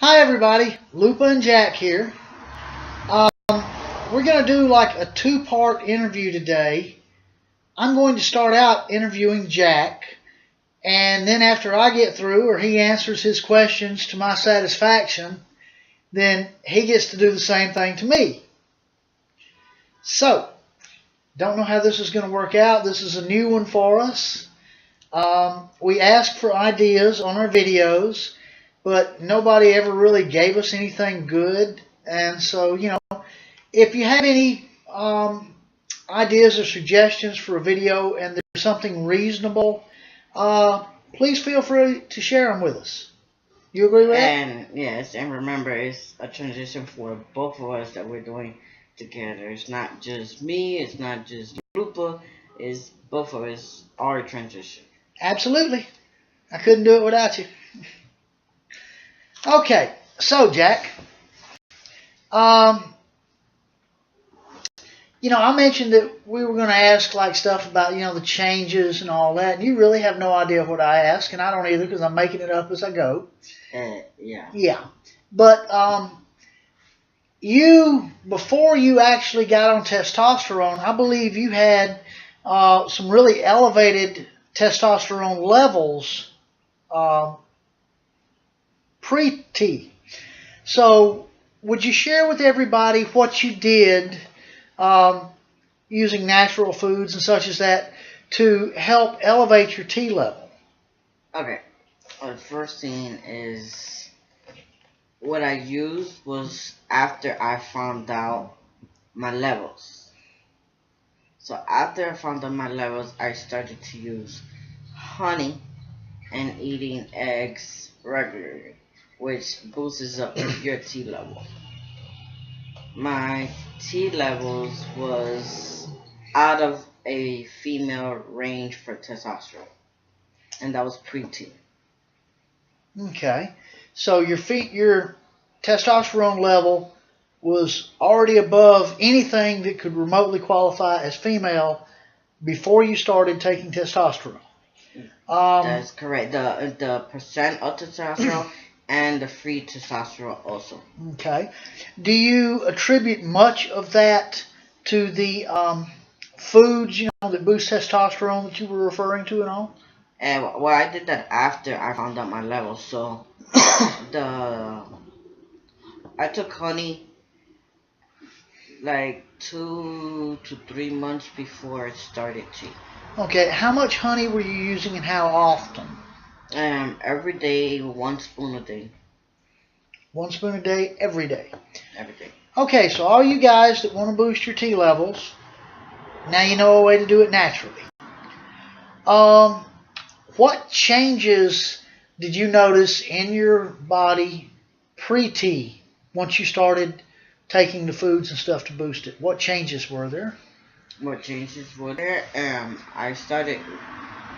Hi everybody, Lupa and Jack here. Um, we're going to do like a two-part interview today. I'm going to start out interviewing Jack, and then after I get through or he answers his questions to my satisfaction, then he gets to do the same thing to me. So, don't know how this is going to work out. This is a new one for us. We asked for ideas on our videos, but nobody ever really gave us anything good. And so, if you have any ideas or suggestions for a video and there's something reasonable, please feel free to share them with us. You agree with that? And yes, and remember, it's a transition for both of us that we're doing together. It's not just me, it's not just Lupa, it's both of us are a transition. Absolutely. I couldn't do it without you. Okay, so Jack, I mentioned that we were going to ask like stuff about, the changes and all that, and you really have no idea what I ask, and I don't either because I'm making it up as I go. Yeah. Yeah. But before you actually got on testosterone, I believe you had some really elevated testosterone levels pre-T. So would you share with everybody what you did using natural foods and such as that to help elevate your T level? Okay. The first thing is what I used was after I found out my levels. So after I found out my levels, I started to use honey and eating eggs regularly, which boosts up your T level. My T levels was out of a female range for testosterone, and that was pre-T. Okay. So your testosterone level was already above anything that could remotely qualify as female before you started taking testosterone. That's correct. The percent of testosterone and the free testosterone also. Okay. Do you attribute much of that to the foods, that boost testosterone that you were referring to and all? And well, I did that after I found out my levels. So I took honey like 2 to 3 months before it started T. Okay. How much honey were you using and how often? Every day, 1 spoon a day. 1 spoon a day, every day. Every day. Okay, so all you guys that want to boost your T levels, now you know a way to do it naturally. What changes did you notice in your body pre-T once you started taking the foods and stuff to boost it? What changes were there? What changes were there? I started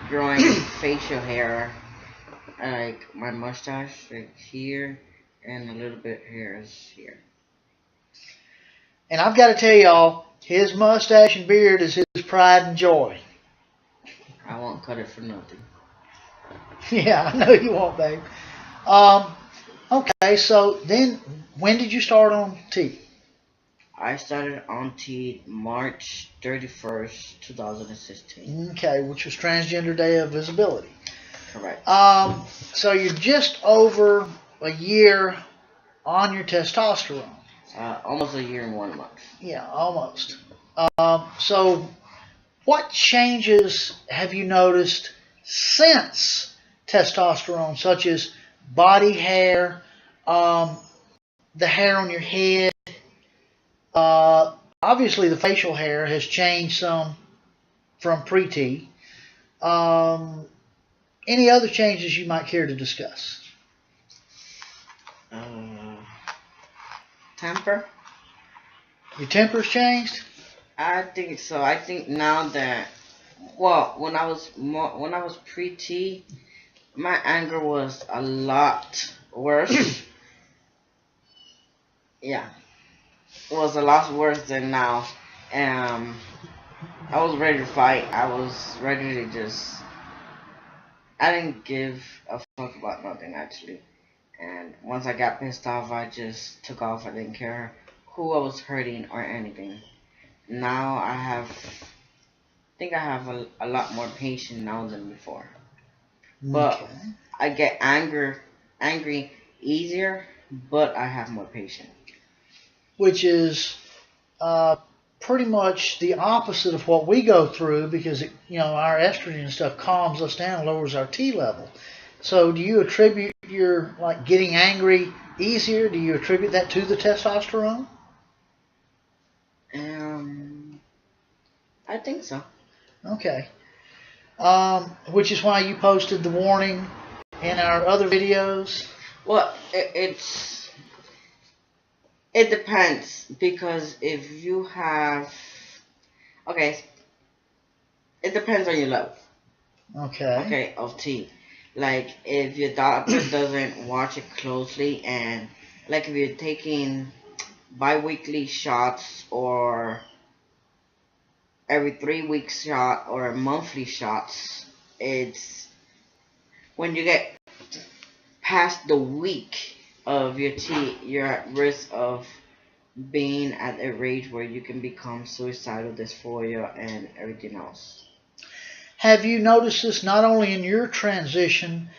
growing facial hair, like my mustache, like here, and a little bit hairs here. And I've got to tell y'all, his mustache and beard is his pride and joy. I won't cut it for nothing. Yeah, I know you won't, babe. Okay, so then when did you start on T? I started on T March 31st, 2016. Okay, which was Transgender Day of Visibility. Correct. So you're just over a year on your testosterone. Almost a year and 1 month. Yeah, almost. So what changes have you noticed since testosterone, such as body hair, the hair on your head? Obviously, the facial hair has changed some from pre-T. Any other changes you might care to discuss? Temper? Your temper's changed? I think so. I think now that, well, when I was pre-T, my anger was a lot worse. Yeah, it was a lot worse than now. I was ready to fight. I was ready to just. I didn't give a fuck about nothing actually, And once I got pissed off, I just took off. I didn't care who I was hurting or anything. Now I think I have a lot more patience now than before. But Okay. I get angry easier, but I have more patience. Which is pretty much the opposite of what we go through because our estrogen and stuff calms us down, lowers our T level. So do you attribute your getting angry easier? Do you attribute that to the testosterone? I think so. Okay. Which is why you posted the warning in our other videos. Well, it depends, because if you have, okay, it depends on your level. Okay. Of T. Like, if your doctor doesn't watch it closely, and like if you're taking bi-weekly shots or every 3 week shot or monthly shots, it's when you get past the week of your T, you're at risk of being at a rage where you can become suicidal, dysphoria, and everything else. Have you noticed this not only in your transition,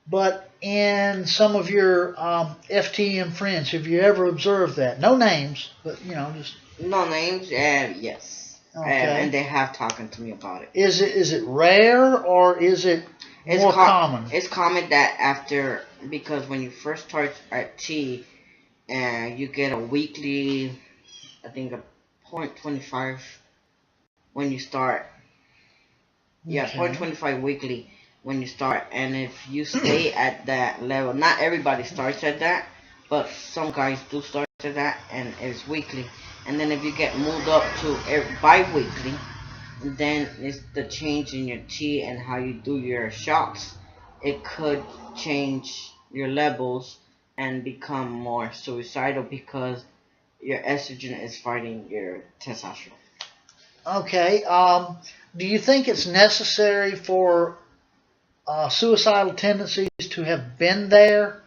but in some of your FTM friends? Have you ever observed that? No names, but just no names, and yes, okay. And they have talking to me about it. Is it rare or is it more common? It's common that after, because when you first start at T, and you get a weekly, I think a 0.25 when you start. Yeah, Okay. 0.25 weekly when you start, and if you stay at that level, not everybody starts at that, but some guys do start at that, and it's weekly. And then if you get moved up to bi-weekly, then it's the change in your T and how you do your shots. It could change your levels and become more suicidal because your estrogen is fighting your testosterone. Okay. Do you think it's necessary for suicidal tendencies to have been there,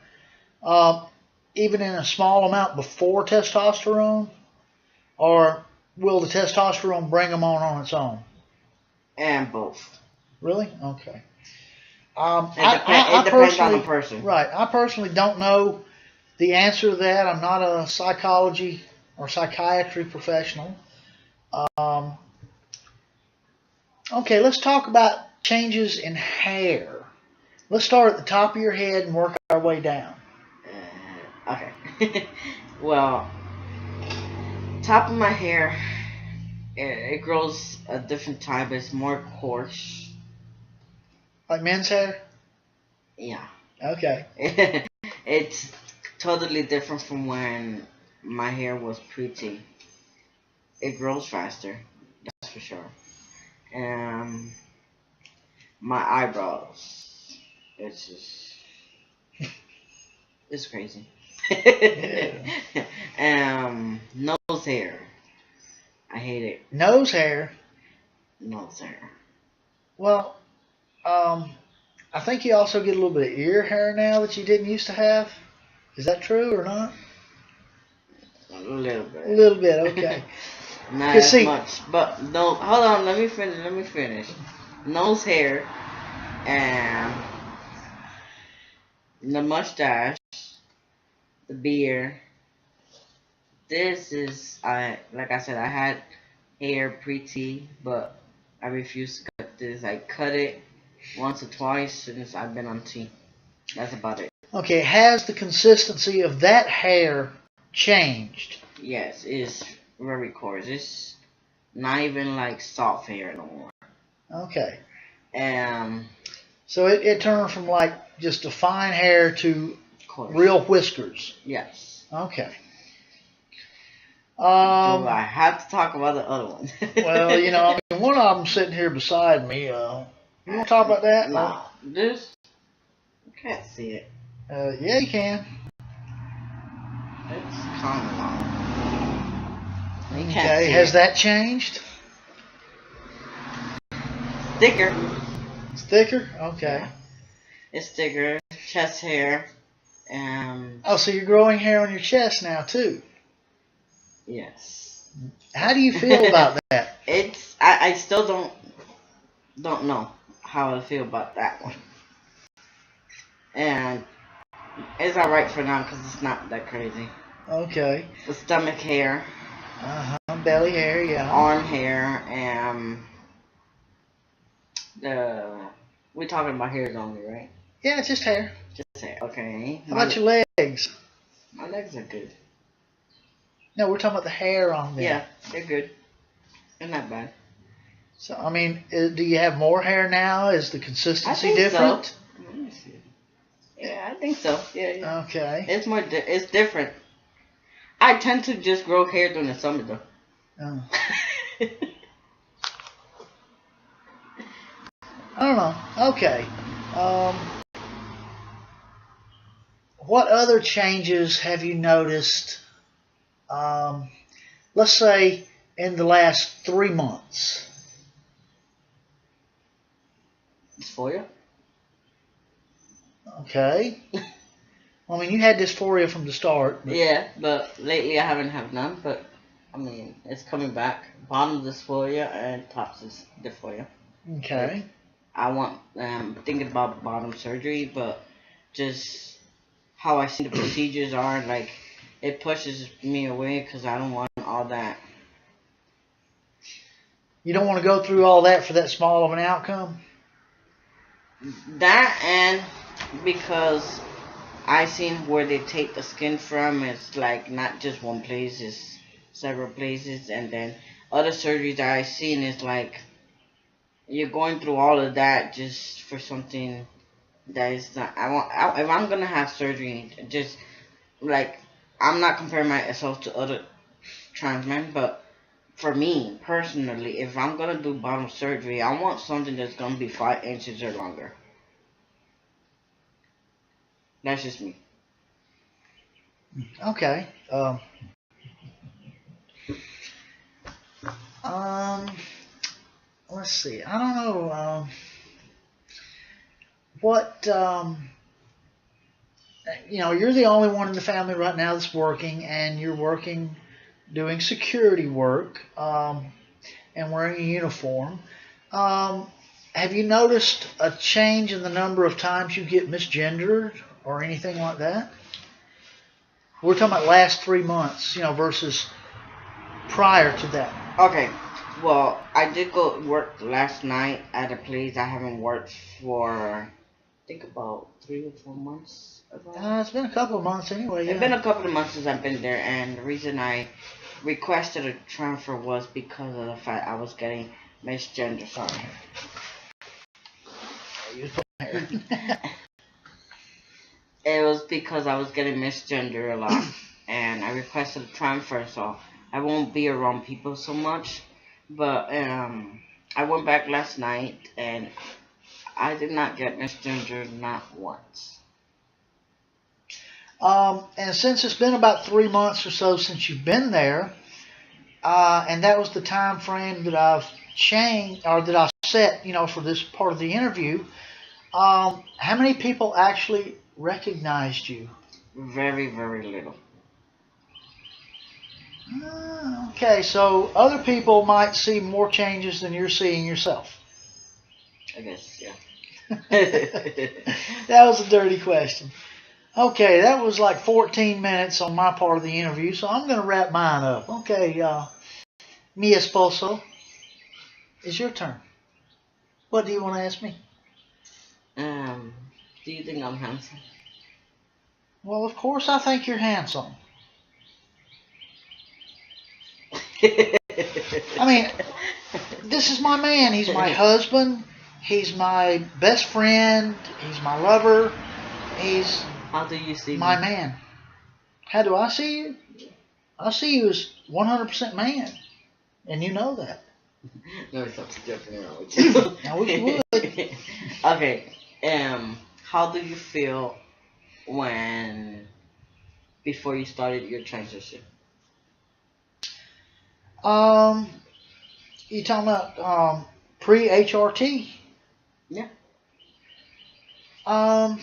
even in a small amount before testosterone? Or will the testosterone bring them on its own? And both. Really? Okay. It depends on the person. Right. I personally don't know the answer to that. I'm not a psychology or psychiatry professional. Okay, let's talk about changes in hair. Let's start at the top of your head and work our way down. Okay. Well, top of my hair, it grows a different type. It's more coarse. Like men's hair? Yeah. Okay. It's totally different from when my hair was pretty. It grows faster, that's for sure. My eyebrows, it's just, it's crazy. Yeah. Nose hair, I hate it. Nose hair? Nose hair. Well, I think you also get a little bit of ear hair now that you didn't used to have. Is that true or not? A little bit. A little bit, okay. Not as much, but no. Hold on, let me finish. Nose hair, and the mustache, the beard. This is, like I said, I had hair pre-T, but I refused to cut this. I cut it once or twice since I've been on T. That's about it. Okay, has the consistency of that hair changed? Yes, it's very coarse. It's not even like soft hair no more. Okay. Um. So it turned from like just a fine hair to Coarse. Real whiskers. Yes. Okay. Do I have to talk about the other one? Well, I mean, one of them sitting here beside me. You want to talk about that? No. This? You can't see it. Yeah, you can. It's kind of long. You can't Okay, see has it. that changed? Thicker. It's thicker? Okay. Yeah. It's thicker. Chest hair. Oh, so you're growing hair on your chest now too. Yes. How do you feel about that? I still don't know how I feel about that one. And it's alright for now because it's not that crazy. Okay. The stomach hair. Belly hair, yeah. Arm hair, and we're talking about hairs only, right? Yeah, it's just hair. Just hair. Okay. How about your legs? My legs are good. No, we're talking about the hair on them. Yeah, they're good. They're not bad. So, I mean, do you have more hair now? Is the consistency I think different? so. Let me see. Yeah, I think so. Yeah. Okay. It's more. It's different. I tend to just grow hair during the summer though. Oh. I don't know. Okay. What other changes have you noticed? Let's say in the last 3 months. Dysphoria? Okay. I mean, you had dysphoria from the start. Yeah, but lately I haven't had none. But I mean, it's coming back. Bottom dysphoria and top dysphoria. Okay. I want thinking about bottom surgery, but just how I see the procedures are, like it pushes me away because I don't want all that. You don't want to go through all that for that small of an outcome? That and because I seen where they take the skin from, it's like not just one place, it's several places, and then other surgeries that I seen is like you're going through all of that just for something that is not. If I'm gonna have surgery, just like I'm not comparing myself to other trans men, but for me personally, if I'm gonna do bottom surgery, I want something that's gonna be 5 inches or longer. That's just me. Okay. Let's see. I don't know. What you're the only one in the family right now that's working, and you're working doing security work and wearing a uniform. Have you noticed a change in the number of times you get misgendered or anything like that? We're talking about last 3 months, versus prior to that. Okay. Well, I did go work last night at a place I haven't worked for, I think about 3 or 4 months ago. It's been a couple of months anyway. Yeah. It's been a couple of months since I've been there, and the reason I requested a transfer was because of the fact I was getting misgendered. Sorry. It was because I was getting misgendered a lot, and I requested a transfer, so I won't be around people so much. But I went back last night, and I did not get misgendered, not once. And since it's been about 3 months or so since you've been there, and that was the time frame that I've changed or that I set, for this part of the interview, how many people actually recognized you? Very, very little. Okay, so other people might see more changes than you're seeing yourself. I guess, yeah. That was a dirty question. Okay, that was like 14 minutes on my part of the interview, so I'm going to wrap mine up. Okay, mi esposo, it's your turn. What do you want to ask me? Do you think I'm handsome? Well, of course I think you're handsome. I mean, this is my man. He's my husband. He's my best friend. He's my lover. He's How do you see my me? man. How do I see you? I see you as 100% man. And you know that. No, stop joking around with you. I wish you would. Okay. How do you feel before you started your transition? You talking about pre-HRT? Yeah. Um,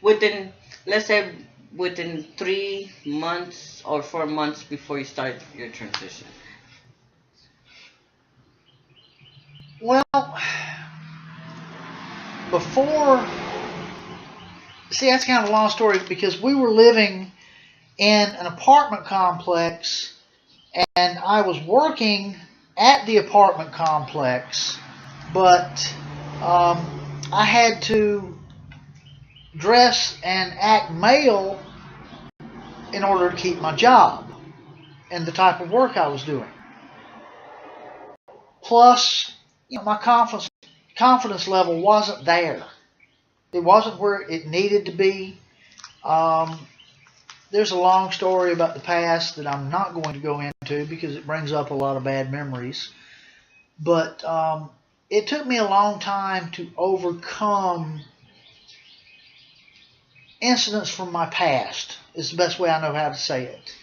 Within let's say within 3 months or 4 months before you start your transition? Well, before, see, that's kind of a long story because we were living in an apartment complex and I was working at the apartment complex, but I had to dress and act male in order to keep my job and the type of work I was doing. Plus, my confidence level wasn't there. It wasn't where it needed to be. Um, there's a long story about the past that I'm not going to go into because it brings up a lot of bad memories. But it took me a long time to overcome incidents from my past. Is the best way I know how to say it.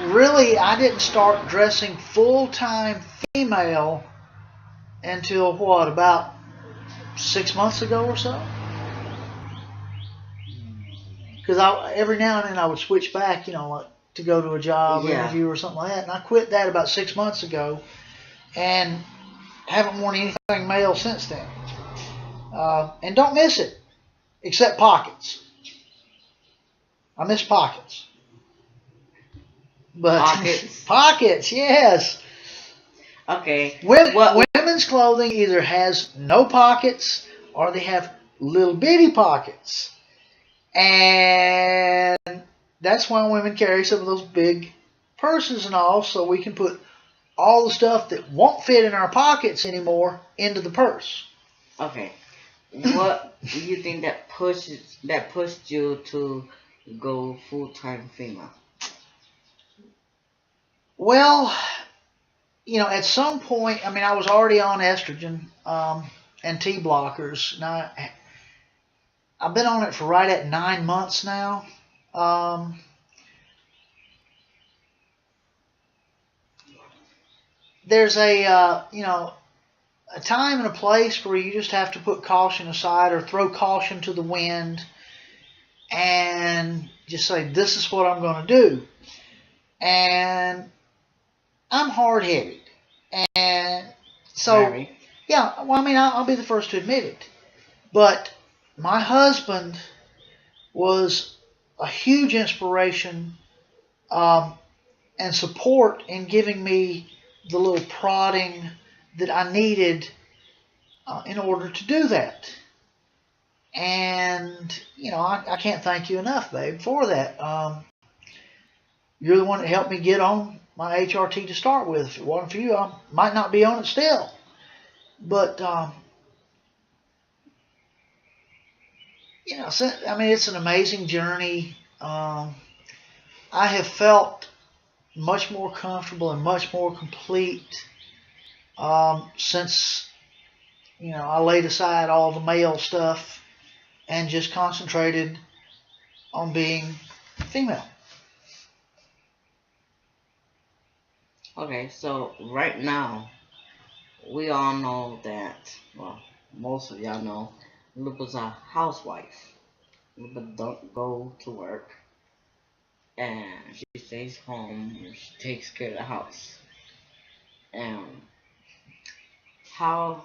Really, I didn't start dressing full-time female until what, about 6 months ago or so? Because every now and then I would switch back, like to go to a job Yeah. interview or something like that. And I quit that about 6 months ago and haven't worn anything male since then. And don't miss it, except pockets. I miss pockets. But Pockets. pockets, yes. Okay. Women's clothing either has no pockets or they have little bitty pockets. And that's why women carry some of those big purses and all, so we can put all the stuff that won't fit in our pockets anymore into the purse. Okay. What do you think that pushed you to go full-time female? Well, at some point, I was already on estrogen and T blockers. Now, I've been on it for right at 9 months now. There's a time and a place where you just have to put caution aside or throw caution to the wind and just say, this is what I'm going to do. And I'm hard-headed. And so, Very. yeah, well, I'll be the first to admit it. But my husband was a huge inspiration and support in giving me the little prodding that I needed in order to do that. And, I can't thank you enough, babe, for that. You're the one that helped me get on my HRT to start with. If it wasn't for you, I might not be on it still. But, it's an amazing journey. I have felt much more comfortable and much more complete since, I laid aside all the male stuff and just concentrated on being female. Okay, so right now, we all know that, well, most of y'all know, Lupa's a housewife. Lupa don't go to work, and she stays home and she takes care of the house. And how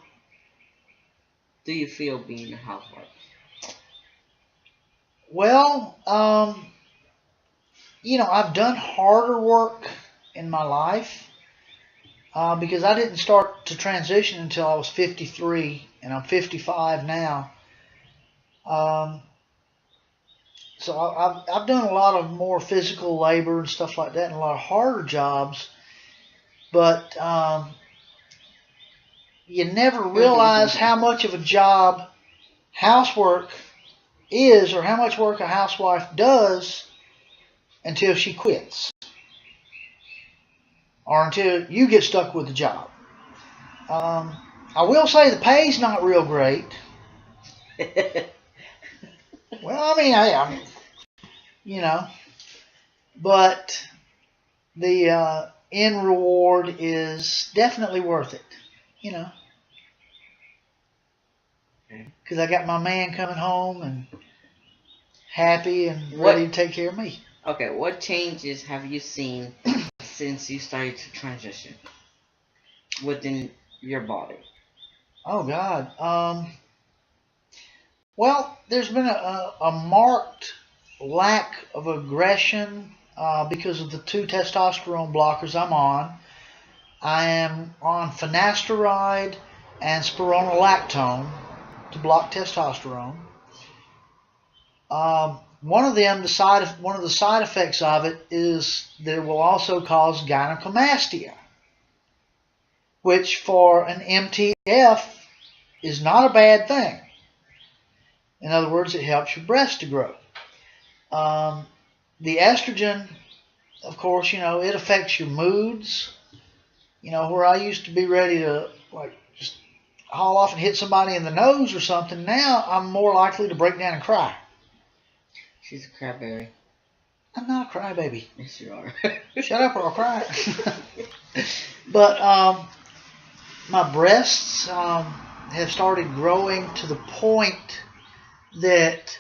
do you feel being a housewife? Well, I've done harder work in my life because I didn't start to transition until I was 53, and I'm 55 now. So I've done a lot of more physical labor and stuff like that, and a lot of harder jobs. But you never realize how much of a job housework is, or how much work a housewife does, until she quits, or until you get stuck with the job. I will say the pay's not real great. Well, but the end reward is definitely worth it. because I got my man coming home and happy and ready to take care of me. Okay, what changes have you seen since you started to transition within your body? Oh God. Well, there's been a marked lack of aggression because of the 2 testosterone blockers I'm on. I am on finasteride and spironolactone to block testosterone. One of the side effects of it is that it will also cause gynecomastia, which for an MTF is not a bad thing. In other words, it helps your breast to grow. The estrogen, of course, it affects your moods. Where I used to be ready to just haul off and hit somebody in the nose or something, now I'm more likely to break down and cry. She's a crybaby. I'm not a crybaby. Yes, you are. Shut up or I'll cry. But my breasts have started growing to the point that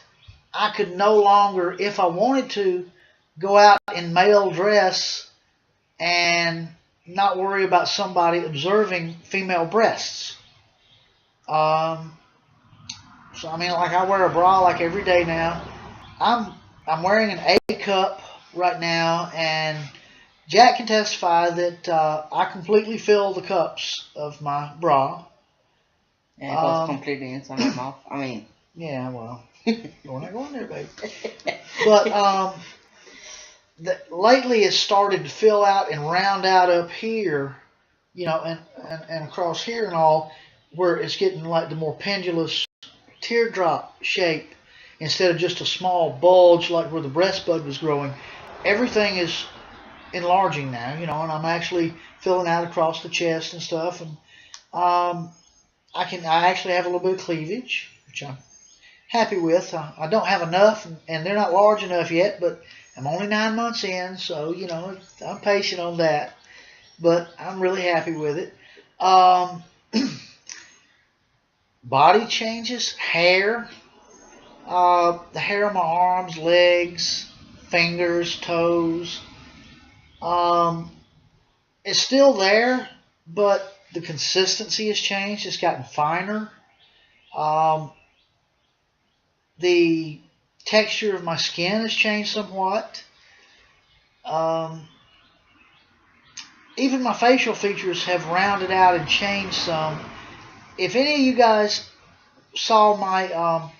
I could no longer, if I wanted to, go out in male dress and not worry about somebody observing female breasts. So I mean, like I wear a bra like every day now. I'm wearing an A cup right now, and Jack can testify that I completely fill the cups of my bra. And it goes completely inside my mouth. I mean. Yeah, well, we're not going there, baby. But lately it's started to fill out and round out up here, and across here and all, where it's getting like the more pendulous teardrop shape instead of just a small bulge like where the breast bud was growing. Everything is enlarging now, and I'm actually filling out across the chest and stuff, and I actually have a little bit of cleavage, which I'm happy with. I don't have enough, and they're not large enough yet, but I'm only 9 months in, so I'm patient on that, but I'm really happy with it. Body changes, hair, the hair on my arms, legs, fingers, toes. It's still there, but the consistency has changed. It's gotten finer. The texture of my skin has changed somewhat. Even my facial features have rounded out and changed some. If any of you guys saw my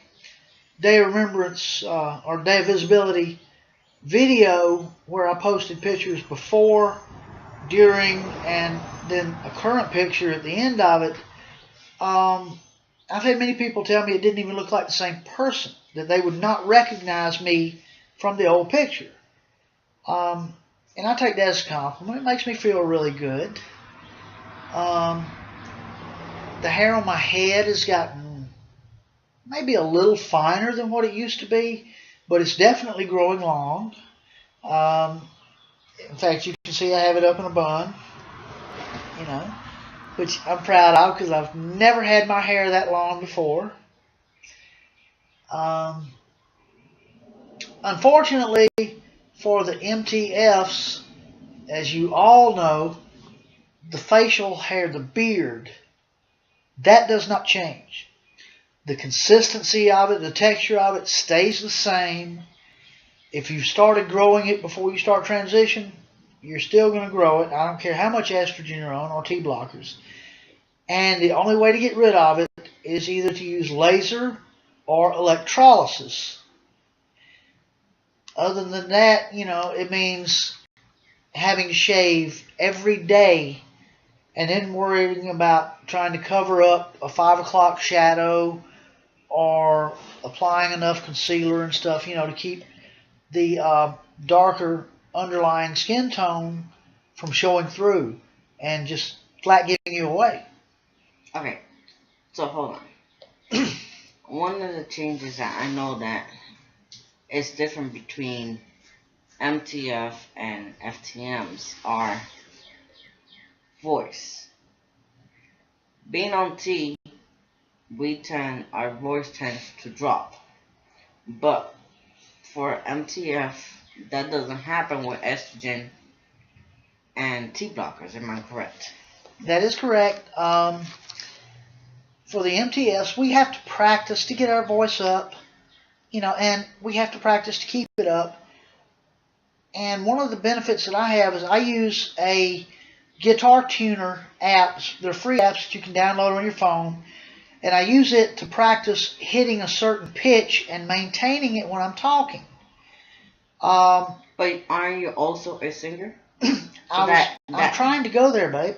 Day of Remembrance or Day of Visibility video where I posted pictures before, during, and then a current picture at the end of it, I've had many people tell me it didn't even look like the same person, that they would not recognize me from the old picture. And I take that as a compliment. It makes me feel really good. The hair on my head has gotten maybe a little finer than what it used to be, but it's definitely growing long. In fact, you can see I have it up in a bun, which I'm proud of because I've never had my hair that long before. Unfortunately, for the MTFs, as you all know, the facial hair, the beard, that does not change. The consistency of it, the texture of it stays the same. If you started growing it before you start transition, you're still going to grow it. I don't care how much estrogen you're on or T blockers. And the only way to get rid of it is either to use laser or electrolysis. Other than that, it means having to shave every day and then worrying about trying to cover up a 5 o'clock shadow or applying enough concealer and stuff, to keep the darker underlying skin tone from showing through and just flat giving you away. Okay, so hold on. One of the changes that I know that is different between MTF and FTMs are voice. Being on T, our voice tends to drop. But for MTF, that doesn't happen with estrogen and T blockers. Am I correct? That is correct. For the MTS, we have to practice to get our voice up, and we have to practice to keep it up. And one of the benefits that I have is I use a guitar tuner apps. They're free apps that you can download on your phone. And I use it to practice hitting a certain pitch and maintaining it when I'm talking. But aren't you also a singer? I'm trying to go there, babe.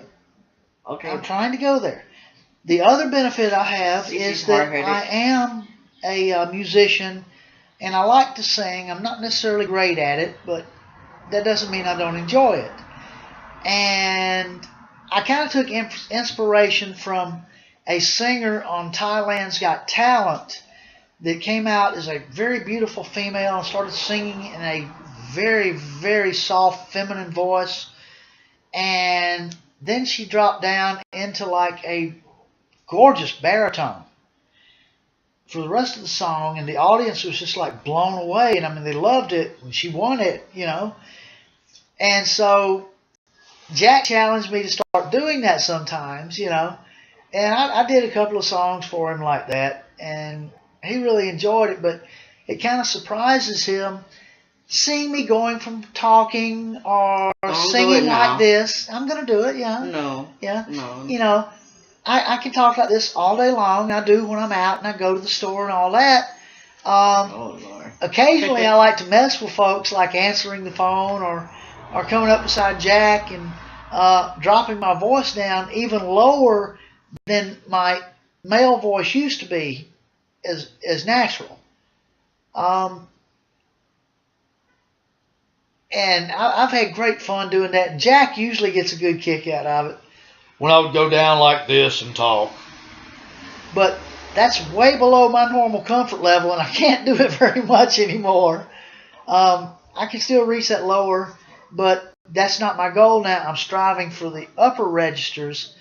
Okay. I'm trying to go there. The other benefit I have is that I am a musician, and I like to sing. I'm not necessarily great at it, but that doesn't mean I don't enjoy it. And I kind of took inspiration from a singer on Thailand's Got Talent that came out as a very beautiful female and started singing in a very, very soft feminine voice. And then she dropped down into like a gorgeous baritone for the rest of the song, and the audience was just like blown away. And I mean, they loved it, and she won it, And so Jack challenged me to start doing that sometimes, And I did a couple of songs for him like that, and he really enjoyed it. But it kind of surprises him seeing me going from talking or singing like this. I'm going to do it, yeah. No. Yeah. No. I can talk like this all day long. I do when I'm out and I go to the store and all that. Oh, Lord. Occasionally I like to mess with folks, like answering the phone or coming up beside Jack and dropping my voice down even lower than my male voice used to be as natural. And I've had great fun doing that. And Jack usually gets a good kick out of it. When I would go down like this and talk. But that's way below my normal comfort level, and I can't do it very much anymore. I can still reach that lower, but that's not my goal now. I'm striving for the upper registers,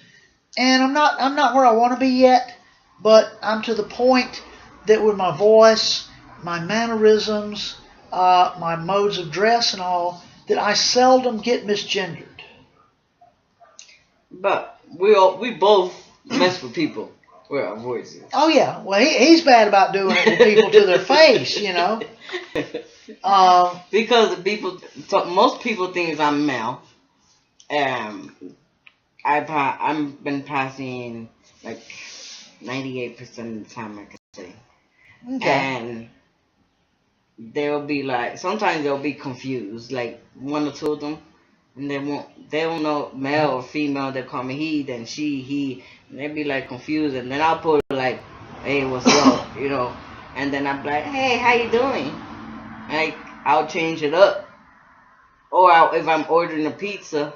and I'm not where I want to be yet, but I'm to the point that with my voice, my mannerisms, my modes of dress and all, that I seldom get misgendered. But we both mess with people with our voices. Oh yeah, well he's bad about doing it with people to their face, Because most people think I'm male. I've been passing like 98% of the time, I can say. Okay. And they'll be like, sometimes they'll be confused, like one or two of them. And they don't know male or female. They call me he, then she, he, and they be like confused. And then I'll put like, hey, what's up, And then I'm like, hey, how you doing? Like I'll change it up. Or if I'm ordering a pizza,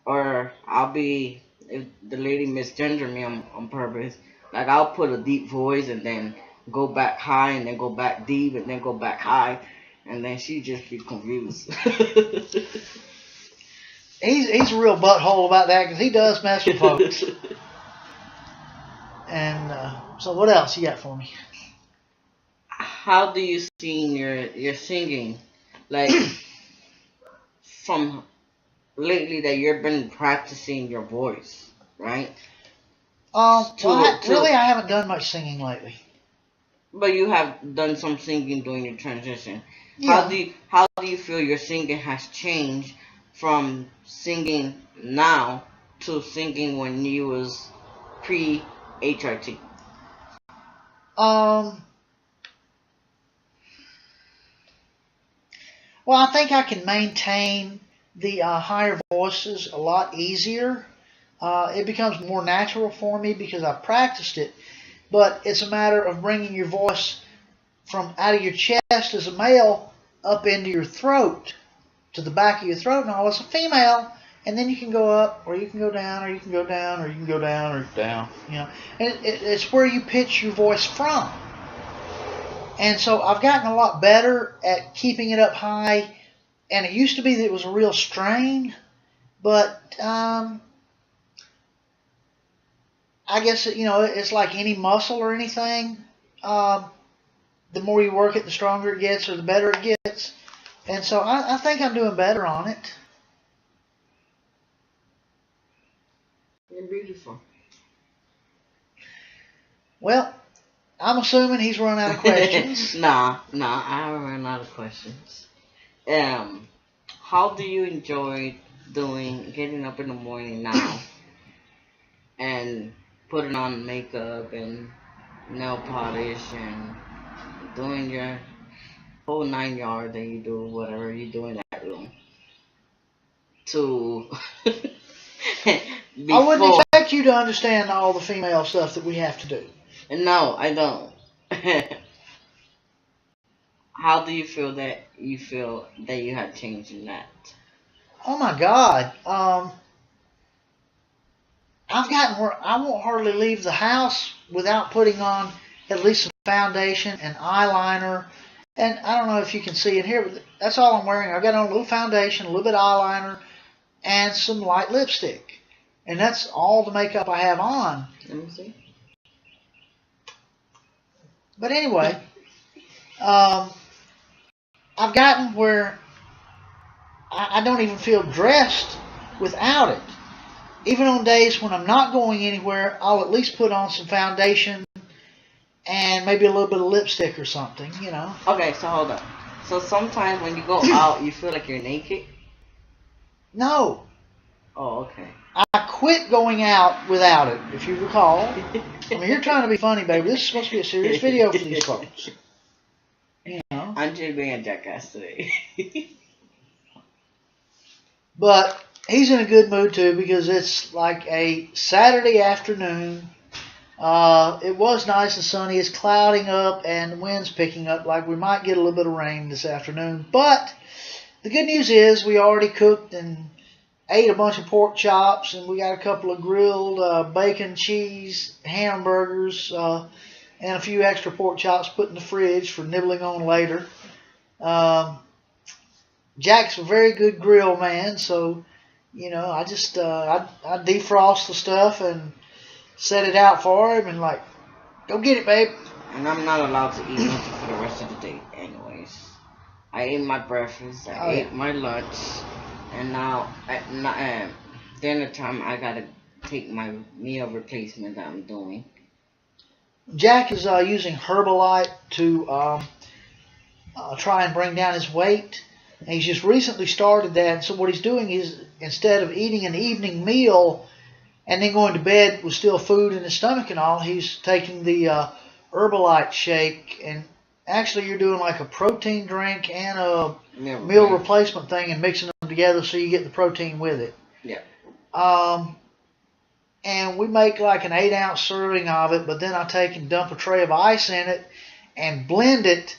or if the lady misgender me on purpose, like I'll put a deep voice and then go back high and then go back deep and then go back high, and then she just be confused. He's a real butthole about that because he does mess with folks. And so what else you got for me? How do you sing your singing? Like from lately that you've been practicing your voice, right? Really, I haven't done much singing lately. But you have done some singing during your transition. Yeah. How do you feel your singing has changed from singing now to singing when you was pre-HRT? Well, I think I can maintain the higher voices a lot easier. It becomes more natural for me because I've practiced it. But it's a matter of bringing your voice from out of your chest as a male up into your throat, to the back of your throat and all as a female. And then you can go up, or you can go down, or you can go down, or you can go down, or down. And it's where you pitch your voice from. And so I've gotten a lot better at keeping it up high. And it used to be that it was a real strain, but I I guess, it's like any muscle or anything. The more you work it, the stronger it gets or the better it gets. And so I think I'm doing better on it. You're beautiful. Well, I'm assuming he's run out of questions. Nah, I haven't run out of questions. How do you enjoy getting up in the morning now and putting on makeup and nail polish and doing your whole 9 yards that you do, whatever you do in that room, to I wouldn't expect you to understand all the female stuff that we have to do. No, I don't. How do you feel that you have changed in that? Oh my God. I've gotten where I won't hardly leave the house without putting on at least some foundation and eyeliner. And I don't know if you can see it here, but that's all I'm wearing. I've got on a little foundation, a little bit of eyeliner, and some light lipstick. And that's all the makeup I have on. Let me see. But anyway, I've gotten where I don't even feel dressed without it. Even on days when I'm not going anywhere, I'll at least put on some foundation and maybe a little bit of lipstick or something, Okay, so hold up. So sometimes when you go out, you feel like you're naked? No. Oh, okay. I quit going out without it, if you recall. I mean, you're trying to be funny, baby. This is supposed to be a serious video for these folks. I'm just being a jackass today. But he's in a good mood, too, because it's like a Saturday afternoon. It was nice and sunny. It's clouding up and the wind's picking up. Like we might get a little bit of rain this afternoon. But the good news is we already cooked and ate a bunch of pork chops, and we got a couple of grilled bacon, cheese, hamburgers, and a few extra pork chops put in the fridge for nibbling on later. Jack's a very good grill man, so I just I defrost the stuff and set it out for him, and like, go get it, babe. And I'm not allowed to eat nothing for the rest of the day, anyways. I ate my breakfast, I ate my lunch. And now, at dinner time, I gotta take my meal replacement that I'm doing. Jack is using Herbalife to try and bring down his weight. And he's just recently started that. And so what he's doing is, instead of eating an evening meal and then going to bed with still food in his stomach and all, he's taking the Herbalife shake. And actually, you're doing like a protein drink and a meal replacement thing and mixing them together so you get the protein with it. Yeah. And we make like an 8-ounce serving of it, but then I take and dump a tray of ice in it and blend it,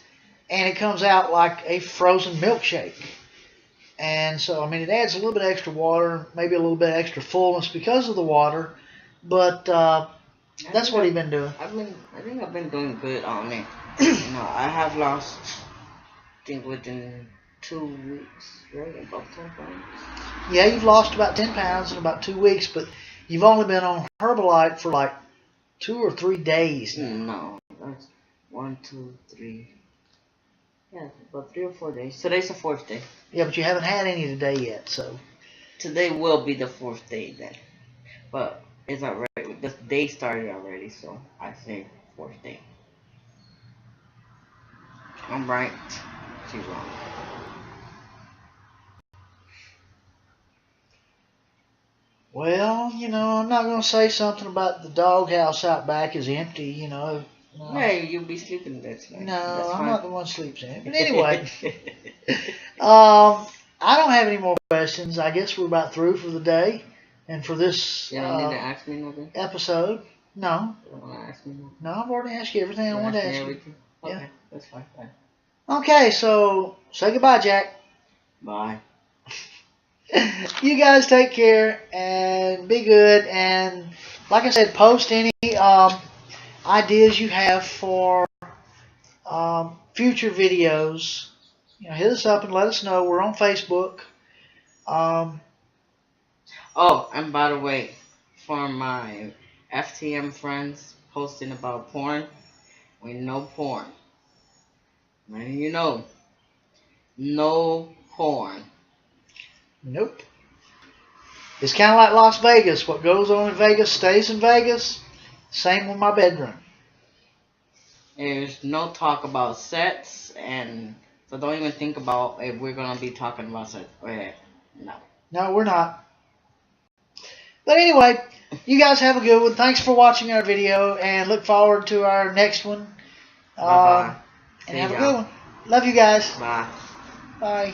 and it comes out like a frozen milkshake. And so, I mean, it adds a little bit extra water, maybe a little bit extra fullness because of the water, but that's what he's been doing. I think I've been doing good on it. I have lost, I think within 2 weeks, right? About 10 pounds. Yeah, you've lost about 10 pounds in about 2 weeks, but you've only been on Herbalife for like 2 or 3 days now. No, that's 1, 2, 3. Yeah, about 3 or 4 days. Today's the 4th day. Yeah, but you haven't had any today yet, so. Today will be the 4th day then. But it's already, the day started already, so I say 4th day. I'm right. She's wrong. Well, I'm not going to say something about the doghouse out back is empty, No. Hey, you'll be sleeping there tonight. No, I'm not the one who sleeps in it. But anyway, I don't have any more questions. I guess we're about through for the day and for this You don't need to ask me nothing? episode. No. You don't want to ask me nothing? No, I've already asked you everything I wanted to ask you. Everything? Okay, Yeah. That's fine. Okay, so say goodbye, Jack. Bye. You guys take care and be good. And like I said, post any ideas you have for future videos. Hit us up and let us know. We're on Facebook. Oh, and by the way, for my FTM friends posting about porn. We know porn. And you know, no porn. Nope. It's kind of like Las Vegas. What goes on in Vegas stays in Vegas. Same with my bedroom. There's no talk about sex, and so don't even think about if we're gonna be talking about sex. Okay, no. No, we're not. But anyway, you guys have a good one. Thanks for watching our video, and look forward to our next one. Bye bye. And have a good one. Love you guys. Bye. Bye.